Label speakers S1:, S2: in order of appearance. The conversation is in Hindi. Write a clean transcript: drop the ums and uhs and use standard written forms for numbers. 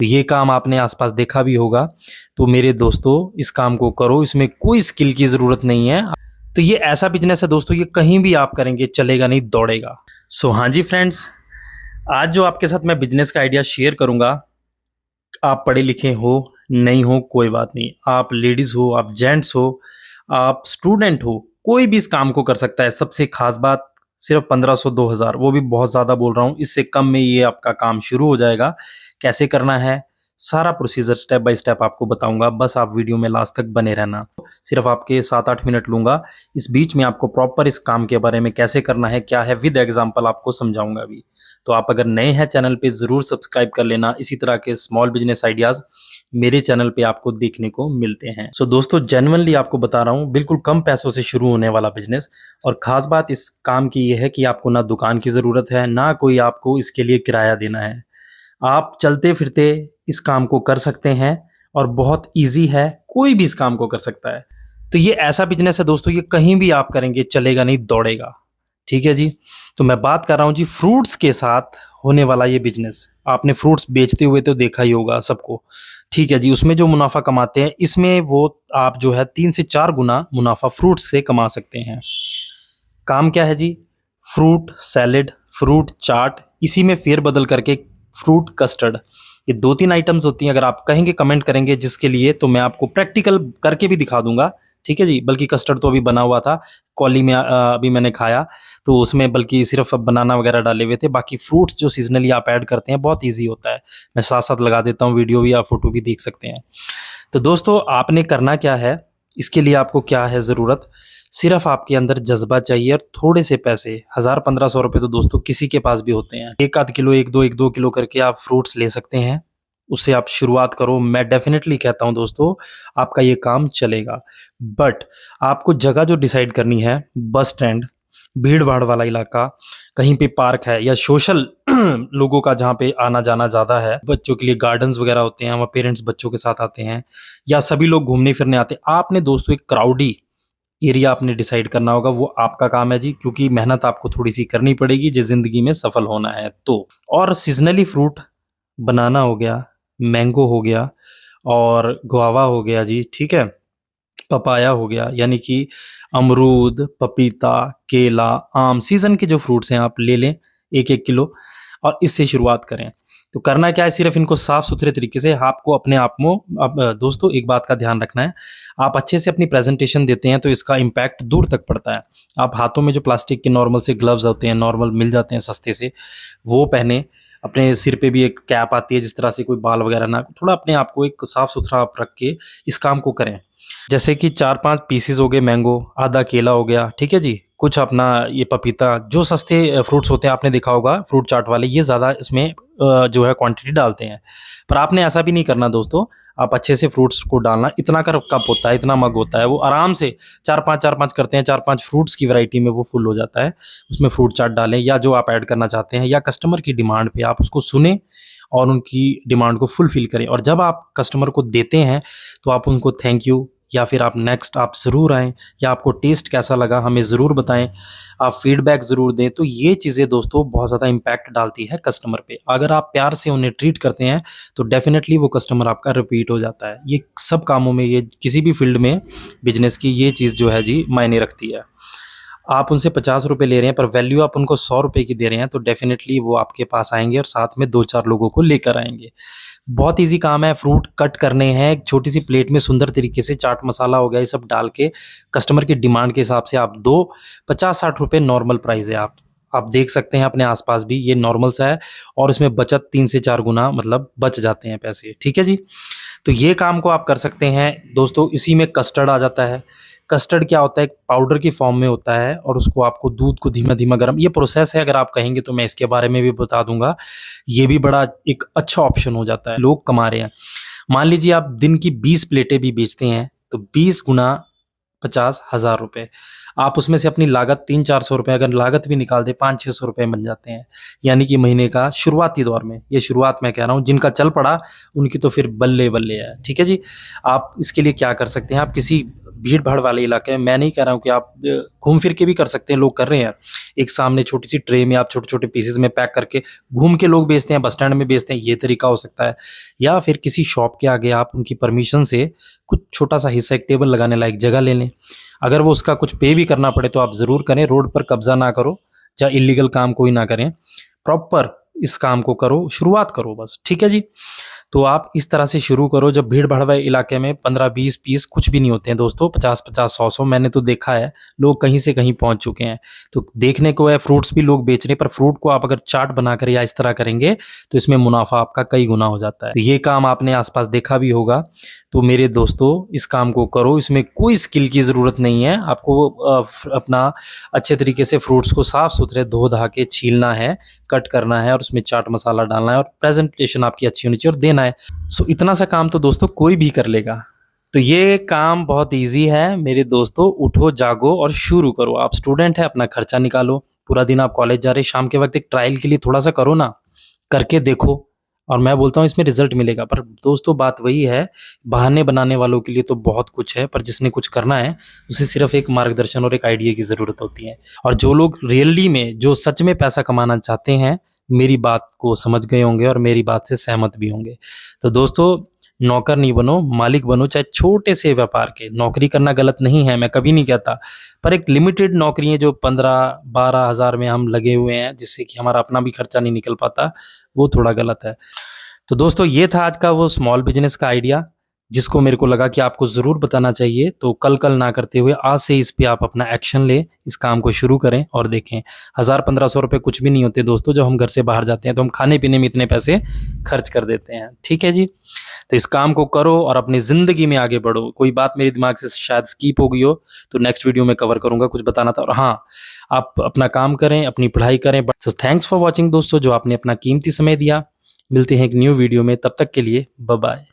S1: तो ये काम आपने आसपास देखा भी होगा। तो मेरे दोस्तों इस काम को करो, इसमें कोई स्किल की ज़रूरत नहीं है। तो ये ऐसा बिजनेस है दोस्तों, ये कहीं भी आप करेंगे चलेगा नहीं, दौड़ेगा। सो हाँ जी फ्रेंड्स, आज जो आपके साथ मैं बिजनेस का आइडिया शेयर करूंगा, आप पढ़े लिखे हो नहीं हो कोई बात नहीं, आप लेडीज हो, आप जेंट्स हो, आप स्टूडेंट हो, कोई भी इस काम को कर सकता है। सबसे खास बात, सिर्फ 1500 2000, वो भी बहुत ज़्यादा बोल रहा हूँ, इससे कम में ये आपका काम शुरू हो जाएगा। कैसे करना है, सारा प्रोसीजर स्टेप बाय स्टेप आपको बताऊंगा, बस आप वीडियो में लास्ट तक बने रहना। सिर्फ आपके 7-8 मिनट लूंगा, इस बीच में आपको प्रॉपर इस काम के बारे में कैसे करना है, क्या है, विद एग्जांपल आपको समझाऊंगा भी। तो आप अगर नए हैं चैनल पे ज़रूर सब्सक्राइब कर लेना, इसी तरह के स्मॉल बिजनेस आइडियाज़ मेरे चैनल पे आपको देखने को मिलते हैं। सो दोस्तों जेन्युइनली आपको बता रहा हूँ, बिल्कुल कम पैसों से शुरू होने वाला बिजनेस। और ख़ास बात इस काम की ये है कि आपको ना दुकान की ज़रूरत है, ना कोई आपको इसके लिए किराया देना है। आप चलते फिरते इस काम को कर सकते हैं और बहुत ईज़ी है, कोई भी इस काम को कर सकता है। तो ये ऐसा बिजनेस है दोस्तों, ये कहीं भी आप करेंगे चलेगा नहीं, दौड़ेगा। ठीक है जी। तो मैं बात कर रहा हूँ जी फ्रूट्स के साथ होने वाला ये बिजनेस। आपने फ्रूट्स बेचते हुए तो देखा ही होगा सबको। ठीक है जी, उसमें जो मुनाफा कमाते हैं, इसमें वो आप जो है 3 से 4 गुना मुनाफा फ्रूट्स से कमा सकते हैं। काम क्या है जी, फ्रूट सैलेड, फ्रूट चाट, इसी में फेरबदल करके फ्रूट कस्टर्ड, ये 2-3 आइटम्स होती हैं। अगर आप कहेंगे, कमेंट करेंगे जिसके लिए, तो मैं आपको प्रैक्टिकल करके भी दिखा दूंगा। ठीक है जी। बल्कि कस्टर्ड तो अभी बना हुआ था, कॉली में अभी मैंने खाया, तो उसमें बल्कि सिर्फ बनाना वगैरह डाले हुए थे। बाकी फ्रूट्स जो सीजनली आप ऐड करते हैं, बहुत ईजी होता है। मैं साथ साथ लगा देता हूँ, वीडियो भी, आप फोटो भी देख सकते हैं। तो दोस्तों आपने करना क्या है, इसके लिए आपको क्या है ज़रूरत, सिर्फ आपके अंदर जज्बा चाहिए और थोड़े से पैसे। 1000-1500 रुपये तो दोस्तों किसी के पास भी होते हैं। 1-आध किलो, 1-2 किलो करके आप फ्रूट्स ले सकते हैं, उससे आप शुरुआत करो। मैं डेफिनेटली कहता हूं दोस्तों, आपका ये काम चलेगा। बट आपको जगह जो डिसाइड करनी है, बस स्टैंड, भीड़ भाड़ वाला इलाका, कहीं पे पार्क है या सोशल लोगों का जहाँ पे आना जाना ज़्यादा है, बच्चों के लिए गार्डन्स वगैरह होते हैं, वहाँ पेरेंट्स बच्चों के साथ आते हैं, या सभी लोग घूमने फिरने आते हैं। आपने दोस्तों एक क्राउडी एरिया आपने डिसाइड करना होगा, वो आपका काम है जी, क्योंकि मेहनत आपको थोड़ी सी करनी पड़ेगी जो ज़िंदगी में सफल होना है तो। और सीजनली फ्रूट, बनाना हो गया, मैंगो हो गया, और गुआवा हो गया जी, ठीक है, पपाया हो गया, यानी कि अमरूद, पपीता, केला, आम, सीज़न के जो फ्रूट्स हैं आप ले लें 1-1 किलो और इससे शुरुआत करें। तो करना क्या है, सिर्फ इनको साफ-सुथरे तरीके से आपको अपने आप में, अब दोस्तों एक बात का ध्यान रखना है, आप अच्छे से अपनी प्रेज़ेंटेशन देते हैं तो इसका इम्पैक्ट दूर तक पड़ता है। आप हाथों में जो प्लास्टिक के नॉर्मल से ग्लव्स होते हैं, नॉर्मल मिल जाते हैं सस्ते से, वो पहने। अपने सिर पे भी एक कैप आती है, जिस तरह से कोई बाल वगैरह ना, थोड़ा अपने आप को एक साफ-सुथरा आप रख के इस काम को करें। जैसे कि 4-5 पीसेस हो गए मैंगो, आधा केला हो गया, ठीक है जी, कुछ अपना ये पपीता, जो सस्ते फ्रूट्स होते हैं आपने देखा होगा फ्रूट चाट वाले, ये ज़्यादा इसमें जो है क्वांटिटी डालते हैं। पर आपने ऐसा भी नहीं करना दोस्तों, आप अच्छे से फ्रूट्स को डालना। इतना का कप होता है, इतना मग होता है, वो आराम से 4-5 करते हैं, 4-5 फ्रूट्स की वैरायटी में वो फुल हो जाता है। उसमें फ्रूट चाट डालें, या जो आप ऐड करना चाहते हैं, या कस्टमर की डिमांड पे आप उसको सुने और उनकी डिमांड को फुलफ़िल करें। और जब आप कस्टमर को देते हैं तो आप उनको थैंक यू, या फिर आप नेक्स्ट आप ज़रूर आएँ, या आपको टेस्ट कैसा लगा हमें ज़रूर बताएँ, आप फीडबैक ज़रूर दें। तो ये चीज़ें दोस्तों बहुत ज़्यादा इम्पैक्ट डालती है कस्टमर पे। अगर आप प्यार से उन्हें ट्रीट करते हैं तो डेफ़िनेटली वो कस्टमर आपका रिपीट हो जाता है। ये सब कामों में, ये किसी भी फील्ड में बिज़नेस की ये चीज़ जो है जी मायने रखती है। आप उनसे 50 रुपए ले रहे हैं पर वैल्यू आप उनको 100 रुपए की दे रहे हैं, तो डेफ़िनेटली वो आपके पास आएँगे और साथ में 2-4 लोगों को लेकर आएँगे। बहुत ईज़ी काम है, फ्रूट कट करने हैं, एक छोटी-सी प्लेट में सुंदर तरीके से चाट मसाला हो गया, ये सब डाल के कस्टमर की डिमांड के हिसाब से आप दो। 50-60 रुपए नॉर्मल प्राइस है। आप देख सकते हैं अपने आस-पास भी, ये नॉर्मल सा है और इसमें बचत 3 से 4 गुना मतलब बच जाते हैं पैसे, ठीक है जी? तो ये काम को आप कर सकते हैं दोस्तों। इसी में कस्टर्ड आ जाता है। कस्टर्ड क्या होता है, एक पाउडर की फॉर्म में होता है और उसको आपको दूध को धीमा-धीमा गरम, ये प्रोसेस है, अगर आप कहेंगे तो मैं इसके बारे में भी बता दूँगा। ये भी बड़ा एक अच्छा ऑप्शन हो जाता है, लोग कमा रहे हैं। मान लीजिए आप दिन की 20 प्लेटें भी बेचते हैं, तो 20 गुना 50, 1000 रुपए। आप उसमें से अपनी लागत 300-400 रुपए अगर लागत भी निकाल दें, 500-600 रुपए बन जाते हैं। यानी कि महीने का शुरुआती दौर में, ये शुरुआत मैं कह रहा हूँ, जिनका चल पड़ा उनकी तो फिर बल्ले-बल्ले है, ठीक है जी? आप इसके लिए क्या कर सकते हैं, आप किसी भीड़ भाड़ वाले इलाके हैं, मैं नहीं कह रहा हूँ कि आप घूम फिर के भी कर सकते हैं, लोग कर रहे हैं। एक सामने छोटी सी ट्रे में आप छोटे छोटे पीसेस में पैक करके घूम के लोग बेचते हैं, बस स्टैंड में बेचते हैं, ये तरीका हो सकता है। या फिर किसी शॉप के आगे आप उनकी परमिशन से कुछ छोटा सा हिस्सा, एक टेबल लगाने लायक जगह ले लें। अगर वो उसका कुछ पे भी करना पड़े तो आप ज़रूर करें। रोड पर कब्जा ना करो, या इलीगल काम कोई ना करें, प्रॉपर इस काम को करो, शुरुआत करो बस, ठीक है जी। तो आप इस तरह से शुरू करो। जब भीड़ भाड़ वाले इलाके में 15-20 पीस कुछ भी नहीं होते हैं दोस्तों, 50-50, 100-100 मैंने तो देखा है, लोग कहीं से कहीं पहुंच चुके हैं। तो देखने को है फ्रूट्स भी लोग बेच रहे हैं, पर फ्रूट को आप अगर चाट बनाकर या इस तरह करेंगे तो इसमें मुनाफा आपका कई गुना हो जाता है। तो ये काम आपने आसपास देखा भी होगा। तो मेरे दोस्तों इस काम को करो, इसमें कोई स्किल की ज़रूरत नहीं है। आपको अपना अच्छे तरीके से फ्रूट्स को साफ़ सुथरे धो धा के छीलना है, कट करना है और उसमें चाट मसाला डालना है और प्रेजेंटेशन आपकी अच्छी होनी चाहिए और देना है। सो इतना सा काम तो दोस्तों कोई भी कर लेगा। तो ये काम बहुत ईजी है मेरे दोस्तों। उठो, जागो और शुरू करो। आप स्टूडेंट हैं, अपना खर्चा निकालो। पूरा दिन आप कॉलेज जा रहे हैं, शाम के वक्त एक ट्रायल के लिए थोड़ा सा करो ना, करके देखो, और मैं बोलता हूँ इसमें रिजल्ट मिलेगा। पर दोस्तों बात वही है, बहाने बनाने वालों के लिए तो बहुत कुछ है, पर जिसने कुछ करना है उसे सिर्फ एक मार्गदर्शन और एक आइडिया की ज़रूरत होती है। और जो लोग रियली में, जो सच में पैसा कमाना चाहते हैं, मेरी बात को समझ गए होंगे और मेरी बात से सहमत भी होंगे। तो दोस्तों नौकर नहीं बनो, मालिक बनो, चाहे छोटे से व्यापार के। नौकरी करना गलत नहीं है, मैं कभी नहीं कहता, पर एक लिमिटेड नौकरी है जो 15-12 हज़ार में हम लगे हुए हैं, जिससे कि हमारा अपना भी खर्चा नहीं निकल पाता, वो थोड़ा गलत है। तो दोस्तों ये था आज का वो स्मॉल बिजनेस का आइडिया, जिसको मेरे को लगा कि आपको ज़रूर बताना चाहिए। तो कल ना करते हुए आज से इस पे आप अपना एक्शन लें, इस काम को शुरू करें और देखें। 1000-1500 रुपये कुछ भी नहीं होते दोस्तों। जब हम घर से बाहर जाते हैं तो हम खाने पीने में इतने पैसे खर्च कर देते हैं, ठीक है जी। तो इस काम को करो और अपनी ज़िंदगी में आगे बढ़ो। कोई बात मेरे दिमाग से शायद स्किप हो गई हो तो नेक्स्ट वीडियो में कवर करूँगा, कुछ बताना था। और हाँ, आप अपना काम करें, अपनी पढ़ाई करें। सो थैंक्स फॉर वॉचिंग दोस्तों, जो आपने अपना कीमती समय दिया। मिलते हैं एक न्यू वीडियो में, तब तक के लिए बाय बाय।